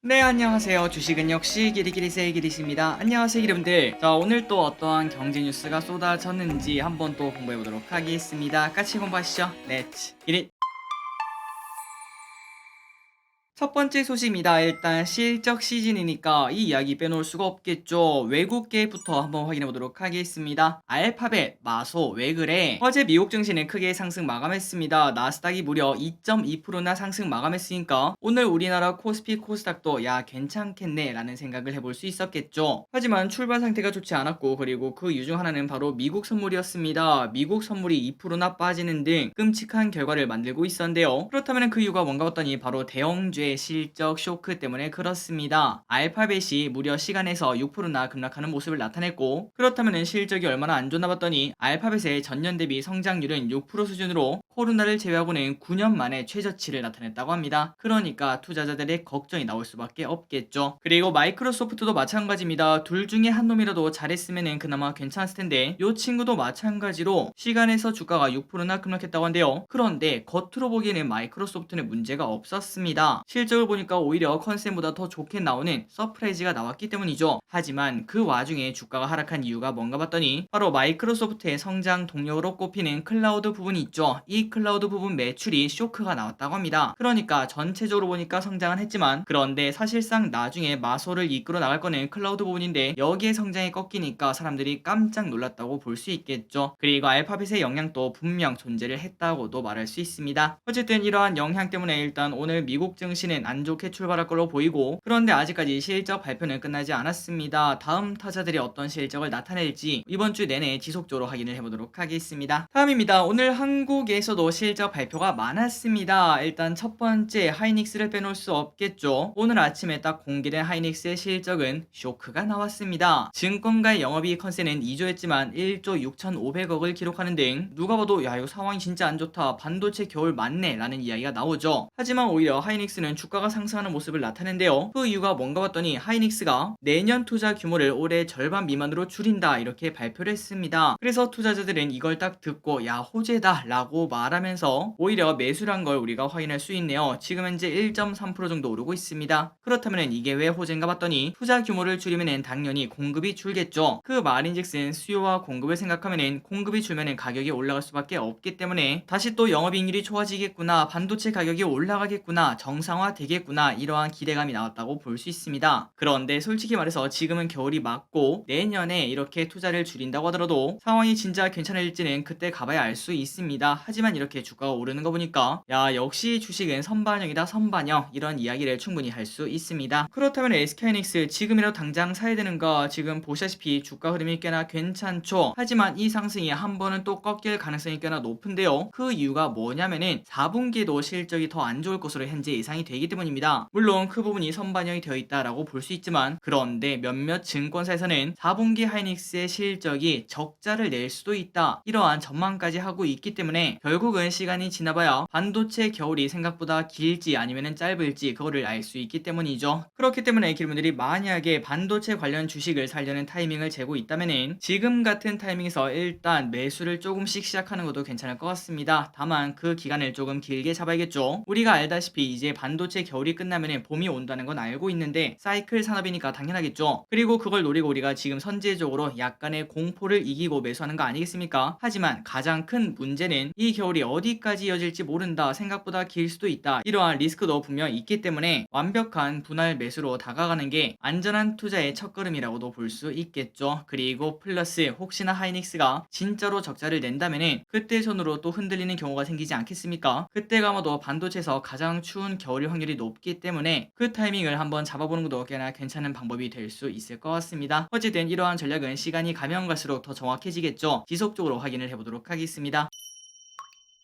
네, 안녕하세요. 주식은 역시 기리기리세이 기리십니다. 안녕하세요, 여러분들. 자, 오늘 또 어떠한 경제 뉴스가 쏟아졌는지 한번 또 공부해 보도록 하겠습니다. 같이 공부하시죠. 렛츠 기릿. 첫 번째 소식입니다. 일단 실적 시즌이니까 이 이야기 빼놓을 수가 없겠죠. 외국계부터 한번 확인해 보도록 하겠습니다. 알파벳, 마소, 왜 그래? 어제 미국 증시는 크게 상승 마감했습니다. 나스닥이 무려 2.2%나 상승 마감했으니까 오늘 우리나라 코스피 코스닥도 야 괜찮겠네 라는 생각을 해볼 수 있었겠죠. 하지만 출발 상태가 좋지 않았고, 그리고 그 이유 중 하나는 바로 미국 선물이었습니다. 미국 선물이 2%나 빠지는 등 끔찍한 결과를 만들고 있었는데요. 그렇다면 그 이유가 뭔가 봤더니 바로 대형주의 실적 쇼크 때문에 그렇습니다. 알파벳이 무려 시간에서 6%나 급락하는 모습을 나타냈고, 그렇다면 실적이 얼마나 안 좋나 봤더니 알파벳의 전년 대비 성장률은 6% 수준으로 코로나를 제외하고는 9년 만에 최저치를 나타냈다고 합니다. 그러니까 투자자들의 걱정이 나올 수밖에 없겠죠. 그리고 마이크로소프트도 마찬가지입니다. 둘 중에 한 놈이라도 잘했으면 그나마 괜찮았을 텐데 이 친구도 마찬가지로 시간에서 주가가 6%나 급락했다고 한데요. 그런데 겉으로 보기에는 마이크로소프트는 문제가 없었습니다. 실적을 보니까 오히려 컨센보다 더 좋게 나오는 서프라이즈가 나왔기 때문이죠. 하지만 그 와중에 주가가 하락한 이유가 뭔가 봤더니 바로 마이크로소프트의 성장 동력으로 꼽히는 클라우드 부분이 있죠. 이 클라우드 부분 매출이 쇼크가 나왔다고 합니다. 그러니까 전체적으로 보니까 성장은 했지만, 그런데 사실상 나중에 마소를 이끌어 나갈 거는 클라우드 부분인데 여기에 성장이 꺾이니까 사람들이 깜짝 놀랐다고 볼 수 있겠죠. 그리고 알파벳의 영향도 분명 존재를 했다고도 말할 수 있습니다. 어쨌든 이러한 영향 때문에 일단 오늘 미국 증시는 안 좋게 출발할 걸로 보이고, 그런데 아직까지 실적 발표는 끝나지 않았습니다. 다음 타자들이 어떤 실적을 나타낼지 이번 주 내내 지속적으로 확인을 해보도록 하겠습니다. 다음입니다. 오늘 한국에서도 실적 발표가 많았습니다. 일단 첫 번째 하이닉스를 빼놓을 수 없겠죠. 오늘 아침에 딱 공개된 하이닉스의 실적은 쇼크가 나왔습니다. 증권가의 영업이익 컨센은 2조였지만 1조 6,500억을 기록하는 등 누가 봐도 야 이거 상황이 진짜 안 좋다, 반도체 겨울 맞네 라는 이야기가 나오죠. 하지만 오히려 하이닉스는 주가가 상승하는 모습을 나타낸데요. 그 이유가 뭔가 봤더니 하이닉스가 내년 투자 규모를 올해 절반 미만으로 줄인다 이렇게 발표를 했습니다. 그래서 투자자들은 이걸 딱 듣고 야 호재다 라고 말하면서 오히려 매수란 걸 우리가 확인할 수 있네요. 지금 현재 1.3% 정도 오르고 있습니다. 그렇다면 이게 왜 호재인가 봤더니 투자 규모를 줄이면 당연히 공급이 줄겠죠. 그 말인즉슨 수요와 공급을 생각하면 공급이 줄면 가격이 올라갈 수밖에 없기 때문에 다시 또 영업이익률이 좋아지겠구나, 반도체 가격이 올라가겠구나, 정상화 되겠구나 이러한 기대감이 나왔다고 볼 수 있습니다. 그런데 솔직히 말해서 지금은 겨울이 맞고 내년에 이렇게 투자를 줄인다고 하더라도 상황이 진짜 괜찮을지는 그때 가봐야 알 수 있습니다. 하지만 이렇게 주가가 오르는 거 보니까 야 역시 주식은 선반영이다 선반영 이런 이야기를 충분히 할 수 있습니다. 그렇다면 SK하이닉스 지금이라도 당장 사야 되는가? 지금 보시다시피 주가 흐름이 꽤나 괜찮죠. 하지만 이 상승이 한 번은 또 꺾일 가능성이 꽤나 높은데요. 그 이유가 뭐냐면은 4분기에도 실적이 더 안 좋을 것으로 현재 예상이 되기 때문입니다. 물론 그 부분이 선반영이 되어 있다라고 볼 수 있지만, 그런데 몇몇 증권사에서는 4분기 하이닉스의 실적이 적자를 낼 수도 있다 이러한 전망까지 하고 있기 때문에 결국은 시간이 지나봐야 반도체 겨울이 생각보다 길지 아니면 짧을지 그거를 알 수 있기 때문이죠. 그렇기 때문에 기름분들이 만약에 반도체 관련 주식을 살려는 타이밍을 재고 있다면은 지금 같은 타이밍에서 일단 매수를 조금씩 시작하는 것도 괜찮을 것 같습니다. 다만 그 기간을 조금 길게 잡아야겠죠. 우리가 알다시피 이제 반도체 겨울이 끝나면은 봄이 온다는 건 알고 있는데 사이클 산업이니까 당연하겠죠. 그리고 그걸 노리고 우리가 지금 선제적으로 약간의 공포를 이기고 매수하는 거 아니겠습니까? 하지만 가장 큰 문제는 이 겨울이 어디까지 이어질지 모른다, 생각보다 길 수도 있다 이러한 리스크도 분명 있기 때문에 완벽한 분할 매수로 다가가는 게 안전한 투자의 첫걸음이라고도 볼 수 있겠죠. 그리고 플러스 혹시나 하이닉스가 진짜로 적자를 낸다면은 그때 손으로 또 흔들리는 경우가 생기지 않겠습니까? 그때가 아마도 반도체에서 가장 추운 겨울일 확률이 높기 때문에 그 타이밍을 한번 잡아보는 것도 꽤나 괜찮은 방법이 될 수 있을 것 같습니다. 어쨌든 이러한 전략은 시간이 가면 갈수록 더 정확해지겠죠. 지속적으로 확인을 해보도록 하겠습니다.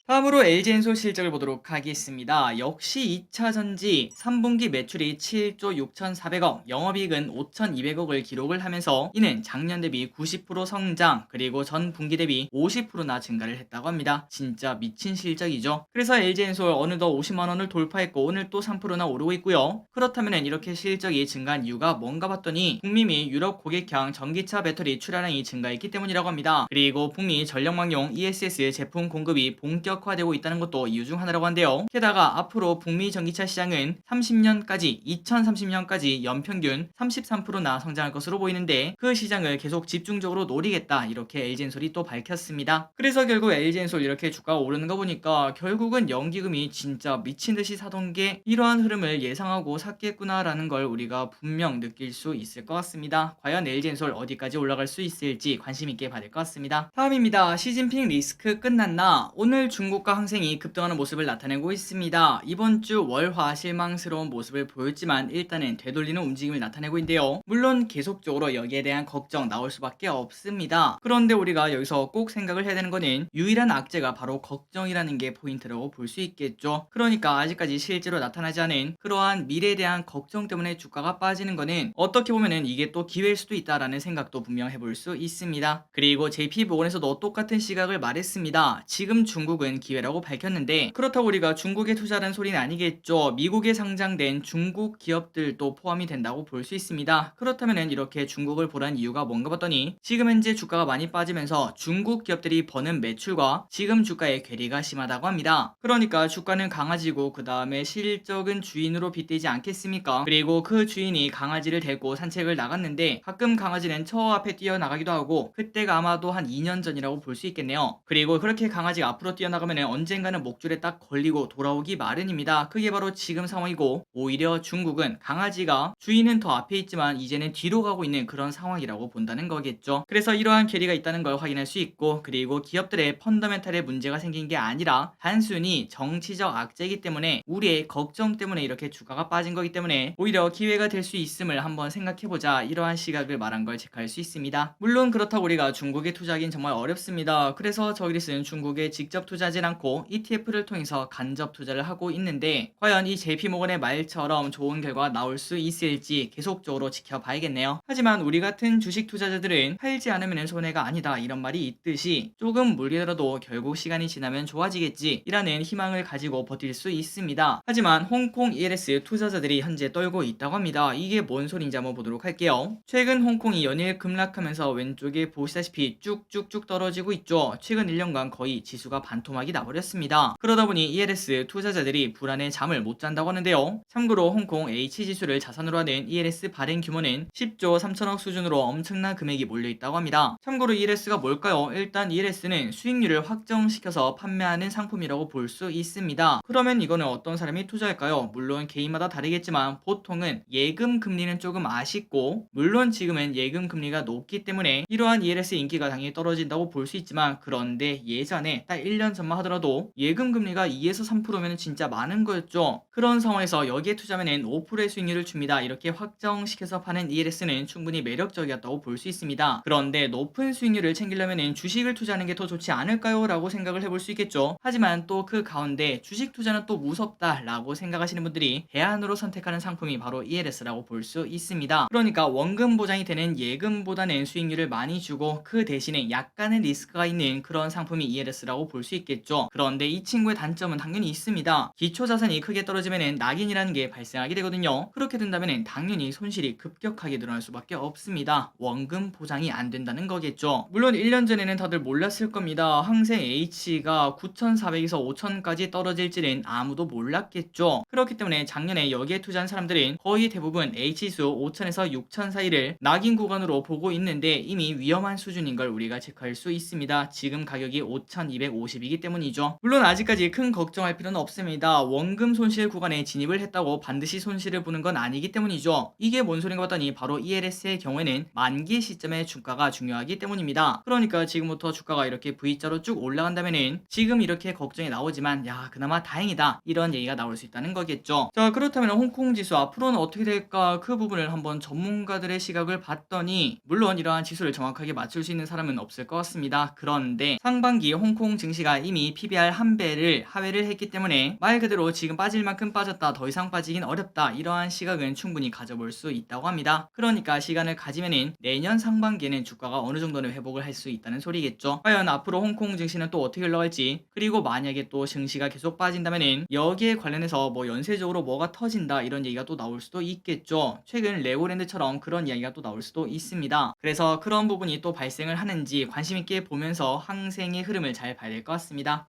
다음으로 LG엔솔 실적을 보도록 하겠습니다. 역시 2차전지 3분기 매출이 7조 6,400억, 영업이익은 5,200억을 기록을 하면서 이는 작년 대비 90% 성장, 그리고 전 분기 대비 50%나 증가를 했다고 합니다. 진짜 미친 실적이죠. 그래서 LG엔솔 어느덧 50만원을 돌파했고 오늘 또 3%나 오르고 있고요. 그렇다면 이렇게 실적이 증가한 이유가 뭔가 봤더니 북미 및 유럽 고객향 전기차 배터리 출하량이 증가했기 때문이라고 합니다. 그리고 북미 전력망용 ESS 제품 공급이 본격 본격화되고 있다는 것도 이유 중 하나라고 한데요. 게다가 앞으로 북미 전기차 시장은 2030년까지 연평균 33%나 성장할 것으로 보이는데 그 시장을 계속 집중적으로 노리겠다 이렇게 LG엔솔이 또 밝혔습니다. 그래서 결국 LG엔솔 이렇게 주가가 오르는 거 보니까 결국은 연기금이 진짜 미친듯이 사던 게 이러한 흐름을 예상하고 샀겠구나라는 걸 우리가 분명 느낄 수 있을 것 같습니다. 과연 LG엔솔 어디까지 올라갈 수 있을지 관심 있게 봐야 될 것 같습니다. 다음입니다. 시진핑 리스크 끝났나? 오늘 중국과 항생이 급등하는 모습을 나타내고 있습니다. 이번 주 월화 실망스러운 모습을 보였지만 일단은 되돌리는 움직임을 나타내고 있는데요. 물론 계속적으로 여기에 대한 걱정 나올 수밖에 없습니다. 그런데 우리가 여기서 꼭 생각을 해야 되는 거는 유일한 악재가 바로 걱정이라는 게 포인트라고 볼 수 있겠죠. 그러니까 아직까지 실제로 나타나지 않은 그러한 미래에 대한 걱정 때문에 주가가 빠지는 거는 어떻게 보면은 이게 또 기회일 수도 있다라는 생각도 분명 해볼 수 있습니다. 그리고 JP모건에서도 똑같은 시각을 말했습니다. 지금 중국은 기회라고 밝혔는데 그렇다고 우리가 중국에 투자하는 소리는 아니겠죠. 미국에 상장된 중국 기업들도 포함이 된다고 볼 수 있습니다. 그렇다면 이렇게 중국을 보란 이유가 뭔가 봤더니 지금 현재 주가가 많이 빠지면서 중국 기업들이 버는 매출과 지금 주가의 괴리가 심하다고 합니다. 그러니까 주가는 강아지고 그 다음에 실적은 주인으로 빗대지 않겠습니까? 그리고 그 주인이 강아지를 데리고 산책을 나갔는데 가끔 강아지는 처 앞에 뛰어나가기도 하고 그때가 아마도 한 2년 전이라고 볼 수 있겠네요. 그리고 그렇게 강아지가 앞으로 뛰어나가면 언젠가는 목줄에 딱 걸리고 돌아오기 마련입니다. 그게 바로 지금 상황이고 오히려 중국은 강아지가 주인은 더 앞에 있지만 이제는 뒤로 가고 있는 그런 상황이라고 본다는 거겠죠. 그래서 이러한 괴리가 있다는 걸 확인할 수 있고 그리고 기업들의 펀더멘탈에 문제가 생긴 게 아니라 단순히 정치적 악재이기 때문에 우리의 걱정 때문에 이렇게 주가가 빠진 거기 때문에 오히려 기회가 될 수 있음을 한번 생각해보자 이러한 시각을 말한 걸 체크할 수 있습니다. 물론 그렇다고 우리가 중국에 투자하긴 정말 어렵습니다. 그래서 저기리스는 중국에 직접 투자하진 않고 ETF를 통해서 간접 투자를 하고 있는데 과연 이 JP모건의 말처럼 좋은 결과가 나올 수 있을지 계속적으로 지켜봐야겠네요. 하지만 우리 같은 주식 투자자들은 팔지 않으면 손해가 아니다 이런 말이 있듯이 조금 물리더라도 결국 시간이 지나면 좋아지겠지 이라는 희망을 가지고 버틸 수 있습니다. 하지만 홍콩 ELS 투자자들이 현재 떨고 있다고 합니다. 이게 뭔 소린지 한번 보도록 할게요. 최근 홍콩이 연일 급락하면서 왼쪽에 보시다시피 쭉쭉쭉 떨어지고 있죠. 최근 1년간 거의 지수가 반토막이 나버렸습니다. 그러다 보니 ELS 투자자들이 불안에 잠을 못 잔다고 하는데요. 참고로 홍콩 H지수를 자산으로 하는 ELS 발행 규모는 10조 3천억 수준으로 엄청난 금액이 몰려있다고 합니다. 참고로 ELS가 뭘까요? 일단 ELS는 수익률을 확정시켜서 판매하는 상품이라고 볼 수 있습니다. 그러면 이거는 어떤 사람이 투자할까요? 물론 개인마다 다르겠지만 보통은 예금 금리는 조금 아쉽고 물론 지금은 예금 금리가 높기 때문에 이러한 ELS 인기가 당연히 떨어진다고 볼 수 있지만 그런데 예전에 딱 1년 전만 하더라도 예금 금리가 2에서 3%면 진짜 많은 거였죠. 그런 상황에서 여기에 투자하면 5%의 수익률을 줍니다. 이렇게 확정시켜서 파는 ELS는 충분히 매력적이었다고 볼 수 있습니다. 그런데 높은 수익률을 챙기려면 주식을 투자하는 게 더 좋지 않을까요? 라고 생각을 해볼 수 있겠죠. 하지만 또 그 가운데 주식 투자는 또 무섭다 라고 생각하시는 분들이 대안으로 선택하는 상품이 바로 ELS라고 볼 수 있습니다. 그러니까 원금 보장이 되는 예금보다는 수익률을 많이 주고 그 대신에 약간의 리스크가 있는 그런 상품이 ELS라고 볼 수 있겠죠. 그런데 이 친구의 단점은 당연히 있습니다. 기초자산이 크게 떨어지면 낙인이라는 게 발생하게 되거든요. 그렇게 된다면 당연히 손실이 급격하게 늘어날 수밖에 없습니다. 원금 보장이 안 된다는 거겠죠. 물론 1년 전에는 다들 몰랐을 겁니다. 항생 H가 9,400에서 5,000까지 떨어질지는 아무도 몰랐겠죠. 그렇기 때문에 작년에 여기에 투자한 사람들은 거의 대부분 H지수 5,000에서 6,000 사이를 낙인 구간으로 보고 있는데 이미 위험한 수준인 걸 우리가 체크할 수 있습니다. 지금 가격이 5,250이기 때문이죠. 물론 아직까지 큰 걱정할 필요는 없습니다. 원금 손실 구간에 진입을 했다고 반드시 손실을 보는 건 아니기 때문이죠. 이게 뭔 소린가 봤더니 바로 ELS의 경우에는 만기 시점의 주가가 중요하기 때문입니다. 그러니까 지금부터 주가가 이렇게 V자로 쭉 올라간다면은 지금 이렇게 걱정이 나오지만 야 그나마 다행이다 이런 얘기가 나올 수 있다는 거겠죠. 자 그렇다면 홍콩 지수 앞으로는 어떻게 될까 그 부분을 한번 전문가들의 시각을 봤더니 물론 이러한 지수를 정확하게 맞출 수 있는 사람은 없을 것 같습니다. 그런데 상반기 홍콩 증시가 이미 PBR 한 배를 하회를 했기 때문에 말 그대로 지금 빠질 만큼 빠졌다 더 이상 빠지긴 어렵다 이러한 시각은 충분히 가져볼 수 있다고 합니다. 그러니까 시간을 가지면은 내년 상반기에는 주가가 어느 정도는 회복을 할 수 있다는 소리겠죠. 과연 앞으로 홍콩 증시는 또 어떻게 흘러갈지 그리고 만약에 또 증시가 계속 빠진다면은 여기에 관련해서 뭐 연쇄적으로 뭐가 터진다 이런 얘기가 또 나올 수도 있겠죠. 최근 레고랜드처럼 그런 이야기가 또 나올 수도 있습니다. 그래서 그런 부분이 또 발생을 하는지 관심 있게 보면서 항생의 흐름을 잘 봐야 될 것 같습니다.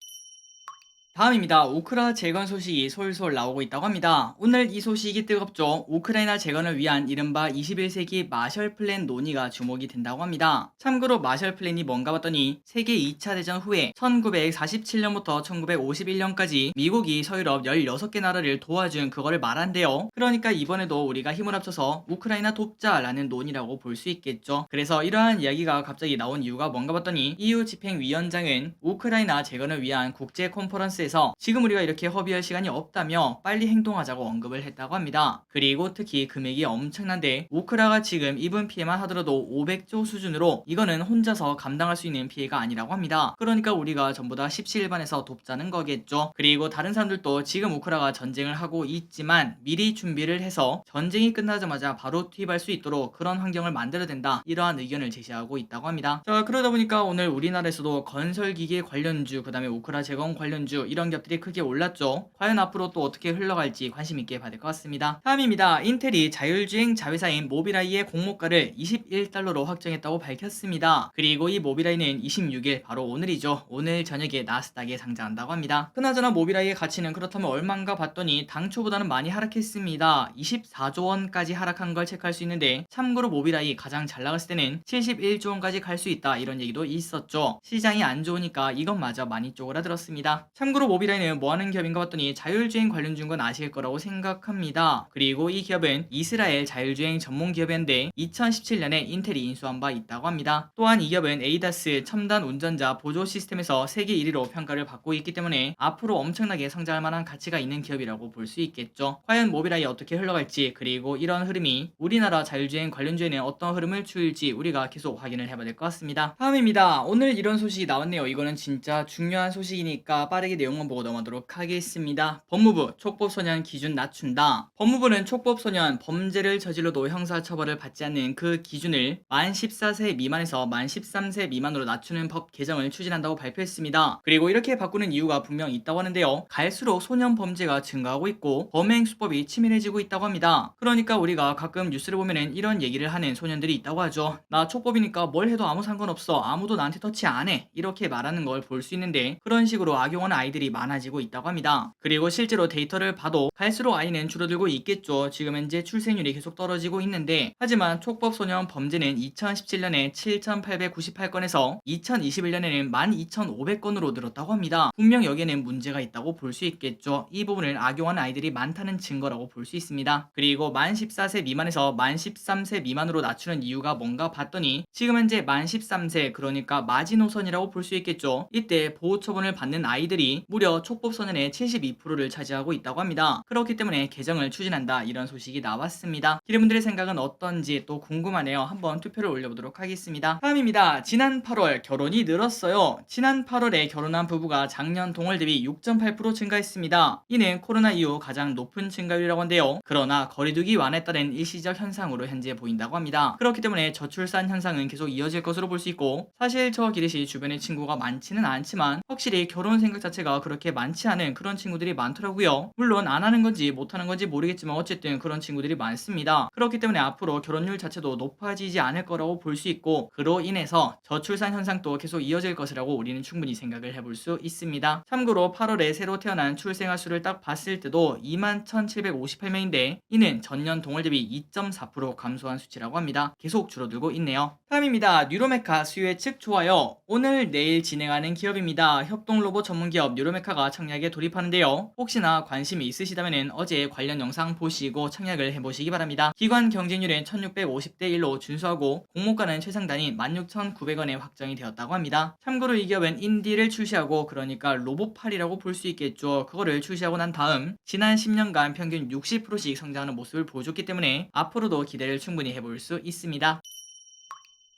다음입니다. 우크라 재건 소식이 솔솔 나오고 있다고 합니다. 오늘 이 소식이 뜨겁죠. 우크라이나 재건을 위한 이른바 21세기 마셜 플랜 논의가 주목이 된다고 합니다. 참고로 마셜 플랜이 뭔가 봤더니 세계 2차 대전 후에 1947년부터 1951년까지 미국이 서유럽 16개 나라를 도와준 그거를 말한대요. 그러니까 이번에도 우리가 힘을 합쳐서 우크라이나 돕자라는 논의라고 볼 수 있겠죠. 그래서 이러한 이야기가 갑자기 나온 이유가 뭔가 봤더니 EU 집행위원장은 우크라이나 재건을 위한 국제 컨퍼런스에 지금 우리가 이렇게 허비할 시간이 없다며 빨리 행동하자고 언급을 했다고 합니다. 그리고 특히 금액이 엄청난데 우크라가 지금 입은 피해만 하더라도 500조 수준으로 이거는 혼자서 감당할 수 있는 피해가 아니라고 합니다. 그러니까 우리가 전부 다 십시일반에서 돕자는 거겠죠. 그리고 다른 사람들도 지금 우크라가 전쟁을 하고 있지만 미리 준비를 해서 전쟁이 끝나자마자 바로 투입할 수 있도록 그런 환경을 만들어야 된다, 이러한 의견을 제시하고 있다고 합니다. 자, 그러다 보니까 오늘 우리나라에서도 건설기계 관련주, 그 다음에 우크라 재건 관련주 이런 기업들이 크게 올랐죠. 과연 앞으로 또 어떻게 흘러갈지 관심 있게 봐야 될 것 같습니다. 다음입니다. 인텔이 자율주행 자회사인 모비라이의 공모가를 21달러로 확정했다고 밝혔습니다. 그리고 이 모비라이는 26일, 바로 오늘이죠. 오늘 저녁에 나스닥에 상장한다고 합니다. 그나저나 모비라이의 가치는 그렇다면 얼마인가 봤더니 당초보다는 많이 하락했습니다. 24조 원까지 하락한 걸 체크할 수 있는데, 참고로 모비라이 가장 잘 나갔을 때는 71조 원까지 갈 수 있다, 이런 얘기도 있었죠. 시장이 안 좋으니까 이것마저 많이 쪼그라들었습니다. 참고로 모비라이는 뭐하는 기업인가 봤더니 자율주행 관련주인 건 아실 거라고 생각합니다. 그리고 이 기업은 이스라엘 자율주행 전문 기업이었는데 2017년에 인텔이 인수한 바 있다고 합니다. 또한 이 기업은 에이다스 첨단 운전자 보조 시스템에서 세계 1위로 평가를 받고 있기 때문에 앞으로 엄청나게 성장할 만한 가치가 있는 기업이라고 볼 수 있겠죠. 과연 모비라이 어떻게 흘러갈지, 그리고 이런 흐름이 우리나라 자율주행 관련주에는 어떤 흐름을 줄지 우리가 계속 확인을 해봐야 될 것 같습니다. 다음입니다. 오늘 이런 소식이 나왔네요. 이거는 진짜 중요한 소식이니까 빠르게 내용만 보고 넘어가도록 하겠습니다. 법무부 촉법소년 기준 낮춘다. 법무부는 촉법소년 범죄를 저질러도 형사처벌을 받지 않는 그 기준을 만 14세 미만에서 만 13세 미만으로 낮추는 법 개정을 추진한다고 발표했습니다. 그리고 이렇게 바꾸는 이유가 분명 있다고 하는데요. 갈수록 소년 범죄가 증가하고 있고 범행 수법이 치밀해지고 있다고 합니다. 그러니까 우리가 가끔 뉴스를 보면은 이런 얘기를 하는 소년들이 있다고 하죠. 나 촉법이니까 뭘 해도 아무 상관없어, 아무도 나한테 터치 안 해, 이렇게 말하는 걸 볼 수 있는데, 그런 식으로 악용하는 아이들이 많아지고 있다고 합니다. 그리고 실제로 데이터를 봐도 갈수록 아이는 줄어들고 있겠죠. 지금 현재 출생률이 계속 떨어지고 있는데, 하지만 촉법소년 범죄는 2017년에 7,898건에서 2021년에는 12,500건으로 늘었다고 합니다. 분명 여기에는 문제가 있다고 볼 수 있겠죠. 이 부분을 악용하는 아이들이 많다는 증거라고 볼 수 있습니다. 그리고 만 14세 미만에서 만 13세 미만으로 낮추는 이유가 뭔가 봤더니, 지금 현재 만 13세, 그러니까 마지노선이라고 볼 수 있겠죠. 이때 보호처분을 받는 아이들이 무려 촉법소년의 72%를 차지하고 있다고 합니다. 그렇기 때문에 개정을 추진한다, 이런 소식이 나왔습니다. 기대분들의 생각은 어떤지 또 궁금하네요. 한번 투표를 올려보도록 하겠습니다. 다음입니다. 지난 8월 결혼이 늘었어요. 지난 8월에 결혼한 부부가 작년 동월 대비 6.8% 증가했습니다. 이는 코로나 이후 가장 높은 증가율이라고 한데요. 그러나 거리두기 완화에 따른 일시적 현상으로 현재 보인다고 합니다. 그렇기 때문에 저출산 현상은 계속 이어질 것으로 볼 수 있고, 사실 저 기르시 주변에 친구가 많지는 않지만 확실히 결혼 생각 자체가 그렇게 많지 않은 그런 친구들이 많더라고요. 물론 안 하는 건지 못 하는 건지 모르겠지만 어쨌든 그런 친구들이 많습니다. 그렇기 때문에 앞으로 결혼율 자체도 높아지지 않을 거라고 볼 수 있고, 그로 인해서 저출산 현상도 계속 이어질 것이라고 우리는 충분히 생각을 해볼 수 있습니다. 참고로 8월에 새로 태어난 출생아 수를 딱 봤을 때도 21,758명인데 이는 전년 동월 대비 2.4% 감소한 수치라고 합니다. 계속 줄어들고 있네요. 다음입니다. 뉴로메카 수요 예측 좋아요. 오늘 내일 진행하는 기업입니다. 협동로봇 전문기업 뉴로메카가 청약에 돌입하는데요. 혹시나 관심이 있으시다면 어제 관련 영상 보시고 청약을 해보시기 바랍니다. 기관 경쟁률은 1650대 1로 준수하고 공모가는 최상단인 16,900원에 확정이 되었다고 합니다. 참고로 이 기업은 인디를 출시하고, 그러니까 로봇팔이라고 볼 수 있겠죠. 그거를 출시하고 난 다음 지난 10년간 평균 60%씩 성장하는 모습을 보여줬기 때문에 앞으로도 기대를 충분히 해볼 수 있습니다.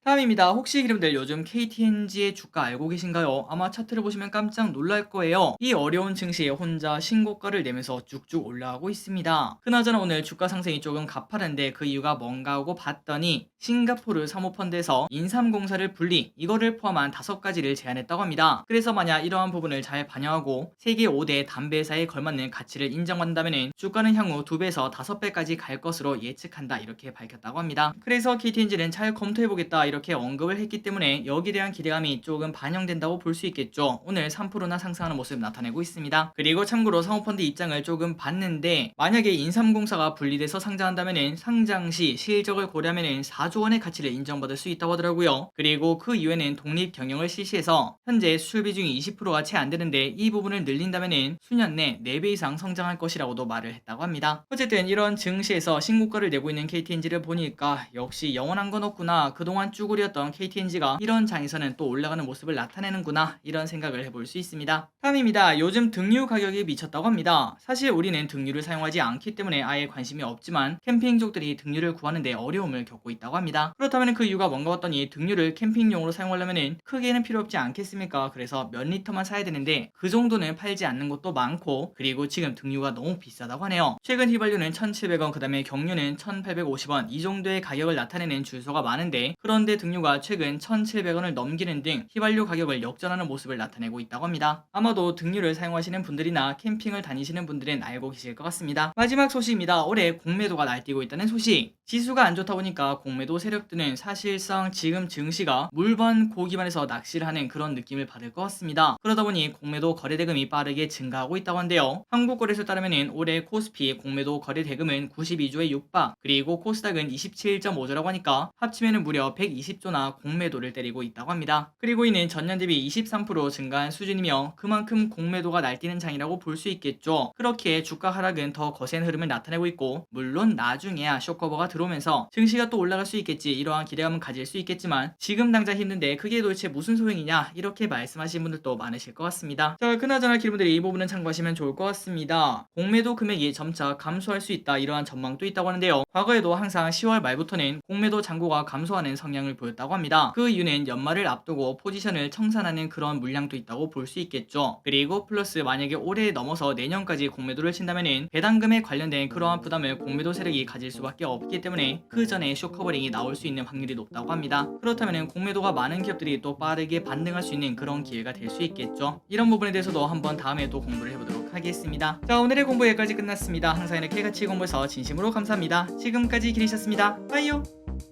다음입니다. 혹시 여러분들 요즘 KTNG의 주가 알고 계신가요? 아마 차트를 보시면 깜짝 놀랄 거예요. 이 어려운 증시에 혼자 신고가를 내면서 쭉쭉 올라가고 있습니다. 그나저나 오늘 주가 상승이 조금 가파른데 그 이유가 뭔가 하고 봤더니 싱가포르 사모펀드에서 인삼공사를 분리, 이거를 포함한 5가지를 제안했다고 합니다. 그래서 만약 이러한 부분을 잘 반영하고 세계 5대 담배회사에 걸맞는 가치를 인정받는다면 주가는 향후 2배에서 5배까지 갈 것으로 예측한다, 이렇게 밝혔다고 합니다. 그래서 KTNG는 잘 검토해보겠다, 이렇게 이렇게 언급을 했기 때문에 여기에 대한 기대감이 조금 반영된다고 볼 수 있겠죠. 오늘 3%나 상승하는 모습 나타내고 있습니다. 그리고 참고로 사모펀드 입장을 조금 봤는데 만약에 인삼공사가 분리돼서 상장한다면은 상장 시 실적을 고려하면은 4조 원의 가치를 인정받을 수 있다고 하더라고요. 그리고 그 이후에는 독립 경영을 실시해서 현재 수출 비중이 20%가 채 안 되는데 이 부분을 늘린다면은 수년 내 4배 이상 성장할 것이라고도 말을 했다고 합니다. 어쨌든 이런 증시에서 신고가를 내고 있는 KTNG를 보니까 역시 영원한 건 없구나. 그동안 쭈구리였던 KTNG가 이런 장에서는 또 올라가는 모습을 나타내는구나. 이런 생각을 해볼 수 있습니다. 다음입니다. 요즘 등유 가격이 미쳤다고 합니다. 사실 우리는 등유를 사용하지 않기 때문에 아예 관심이 없지만 캠핑족들이 등유를 구하는데 어려움을 겪고 있다고 합니다. 그렇다면 그 이유가 뭔가 봤더니 등유를 캠핑용으로 사용하려면 크게는 필요 없지 않겠습니까? 그래서 몇 리터만 사야 되는데 그 정도는 팔지 않는 곳도 많고 그리고 지금 등유가 너무 비싸다고 하네요. 최근 휘발유는 1,700원, 그 다음에 경유는 1,850원 이 정도의 가격을 나타내는 주소가 많은데 그런데 등유가 최근 1,700원을 넘기는 등 휘발유 가격을 역전하는 모습을 나타내고 있다고 합니다. 아마도 등유를 사용하시는 분들이나 캠핑을 다니시는 분들은 알고 계실 것 같습니다. 마지막 소식입니다. 올해 공매도가 날뛰고 있다는 소식. 지수가 안 좋다 보니까 공매도 세력들은 사실상 지금 증시가 물반 고기반에서 낚시를 하는 그런 느낌을 받을 것 같습니다. 그러다 보니 공매도 거래 대금이 빠르게 증가하고 있다고 한데요. 한국거래소에 따르면 올해 코스피 공매도 거래 대금은 92조에 육박, 그리고 코스닥은 27.5조라고 하니까 합치면 무려 120조나 공매도를 때리고 있다고 합니다. 그리고 이는 전년 대비 23% 증가한 수준이며 그만큼 공매도가 날뛰는 장이라고 볼 수 있겠죠. 그렇게 주가 하락은 더 거센 흐름을 나타내고 있고 물론 나중에야 쇼커버가 들어오면서 증시가 또 올라갈 수 있겠지 이러한 기대감은 가질 수 있겠지만 지금 당장 힘든데 그게 도대체 무슨 소용이냐 이렇게 말씀하시는 분들도 많으실 것 같습니다. 자, 그나저나 기분들이 이 부분은 참고하시면 좋을 것 같습니다. 공매도 금액이 점차 감소할 수 있다 이러한 전망도 있다고 하는데요. 과거에도 항상 10월 말부터는 공매도 잔고가 감소하는 성향을 보였다고 합니다. 그 이유는 연말을 앞두고 포지션을 청산하는 그런 물량도 있다고 볼 수 있겠죠. 그리고 플러스 만약에 올해 넘어서 내년까지 공매도를 친다면은 배당금에 관련된 그러한 부담을 공매도 세력이 가질 수밖에 없기 때문에 그 전에 쇼커버링이 나올 수 있는 확률이 높다고 합니다. 그렇다면 공매도가 많은 기업들이 또 빠르게 반등할 수 있는 그런 기회가 될 수 있겠죠. 이런 부분에 대해서도 한번 다음에 또 공부를 해보도록 하겠습니다. 자, 오늘의 공부 여기까지 끝났습니다. 항상 이렇게 같이 공부해서 진심으로 감사합니다. 지금까지 기리셨습니다. 빠이요.